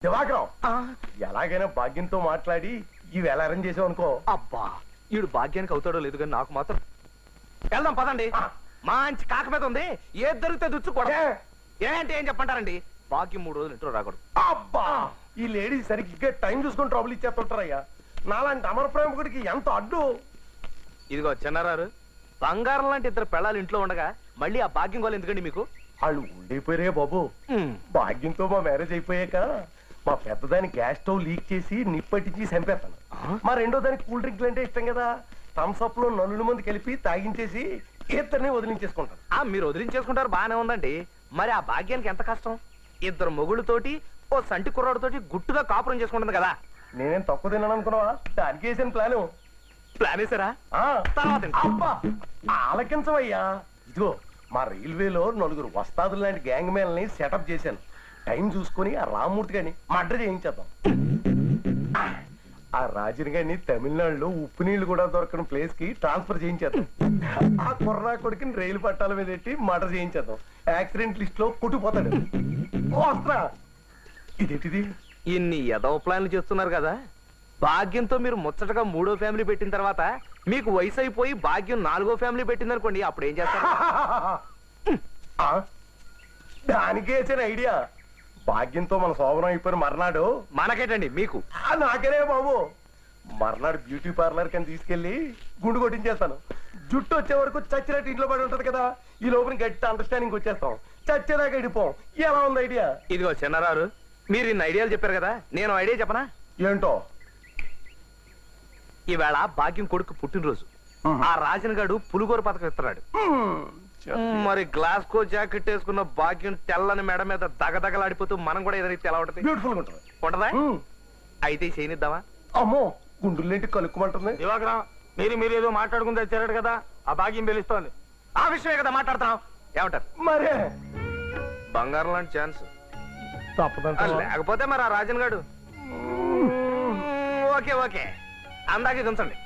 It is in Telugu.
దివాకరం ఎలాగైనా భాగ్యంతో మాట్లాడి ఈవేళ అరేంజ్ చేసావు అనుకో. అబ్బా ఈడు భాగ్యానికి అవుతాడో లేదు కానీ నాకు మాత్రం వెళ్దాం పదండి. మంచి కాక మీద ఉంది ఏది దొరికితే దుచ్చు కూడా ఏంటి ఏం చెప్పంటారండి. భాగ్యం 3 రోజులు ఇంట్లో రాకూడదు. అబ్బా ఈ లేడీ సరిగ్గా టైం చూసుకొని ట్రబుల్ ఇచ్చేస్తుంటారయ్యా. నాలాంటి అమర ప్రేమకుడికి ఎంత అడ్డు. ఇదిగో చిన్నారారు, బంగారం లాంటి 2 పెళ్ళాలు ఇంట్లో ఉండగా మళ్ళీ ఆ భాగ్యం గోలు ఎందుకండి మీకు? వాళ్ళు ఉండిపోయారే బాబు. భాగ్యంతో మా మ్యారేజ్ అయిపోయాక మా పెద్దదాని గ్యాస్ స్టవ్ లీక్ చేసి నిప్పట్టించి చంపేస్తాను. మా రెండో దానికి కూల్ డ్రింక్లు అంటే ఇష్టం కదా. థమ్స్ అప్ లో 4 మంది కలిపి తాగించేసి ఇద్దరిని వదిలించేసుకుంటాను. మీరు వదిలించేసుకుంటారు బానే ఉందండి. మరి ఆ భాగ్యానికి ఎంత కష్టం? 2 మొగుళ్ళతోటి ఓ సంటి కుర్రాడితోటి గుట్టుగా కాపురం చేసుకుంటుంది కదా. నేనేం తక్కువ తిన్నాను అనుకున్నావా? దానికి వేసాను ప్లాను. ప్లాన్ వేసారా? అబ్బా ఆలకించవయ్యా. ఇదిగో మా రైల్వేలో 4 వస్తాదులు లాంటి గ్యాంగ్ మేల్ని సెటప్ చేశాను. టైం చూసుకుని ఆ రామ్మూర్తి గారిని మర్డర్ చేయించేద్దాం. ఆ రాజుని గారిని తమిళనాడులో ఉప్పు నీళ్లు కూడా దొరకని ప్లేస్ కి ట్రాన్స్ఫర్ చేయించేద్దాం. ఆ కుర్రా కొడుకుని రైలు పట్టాల మీద పెట్టి మర్డర్ చేయించేద్దాం. యాక్సిడెంట్ లిస్ట్ లో కొట్టుకుపోతాడు. వస్త్రా ఇదేంటిది? ఇన్ని ఎదవ ప్లాన్లు చేస్తున్నారు కదా. భాగ్యంతో మీరు ముచ్చటగా 3వ ఫ్యామిలీ పెట్టిన తర్వాత మీకు వయసు అయిపోయి భాగ్యం 4వ ఫ్యామిలీ పెట్టిందనుకోండి, అప్పుడు ఏం చేస్తారు? దానికి వేసిన ఐడియా. భాగ్యంతో మన శోభనం అయిపోయిన మర్నాడు మనకేటండి మీకు? నాకేనే బాబు. మర్నాడు బ్యూటీ పార్లర్ కని తీసుకెళ్లి గుండు కొట్టించేస్తాను. జుట్టు వచ్చే వరకు చచ్చినట్టు ఇంట్లో పడి ఉంటది కదా. ఈ లోపల గట్టి అండర్స్టాండింగ్ వచ్చేస్తాం. చచ్చేదాకా ఇడిపోం. ఎలా ఉంది ఐడియా? ఇదిగో చిన్నారారు, మీరు ఇన్ని ఐడియాలు చెప్పారు కదా, నేను ఐడియా చెప్పనా? ఏంటో? ఈవేళ భాగ్యం కొడుకు పుట్టినరోజు. ఆ రాజన్ గారు పులిగోర పథకం ఇస్తున్నాడు. మరి గ్లాస్కో జాకెట్ వేసుకున్న భాగ్యం తెల్లని మెడ మీద దగదగలాడిపోతూ మనం కూడా ఏదైతే ఎలా ఉంటుంది? బ్యూటిఫుల్ గా ఉంటుంది. ఉంటదా? అయితే చేయనిద్దామా? అమ్మో గుండులేంటి కలుక్కుమంటుంది. దివాకరం, మీరు ఏదో మాట్లాడుకుంటే వచ్చారట కదా, ఆ భాగ్యం పిలుస్తోంది. ఆ విషయమే కదా మాట్లాడుతున్నాం. ఏమంటారు? మరే బంగారం లాంటి ఛాన్స్ తప్పదంట. లేకపోతే మరి ఆ రాజన్ గారు ఓకే ఓకే అందాకే ఉంచండి.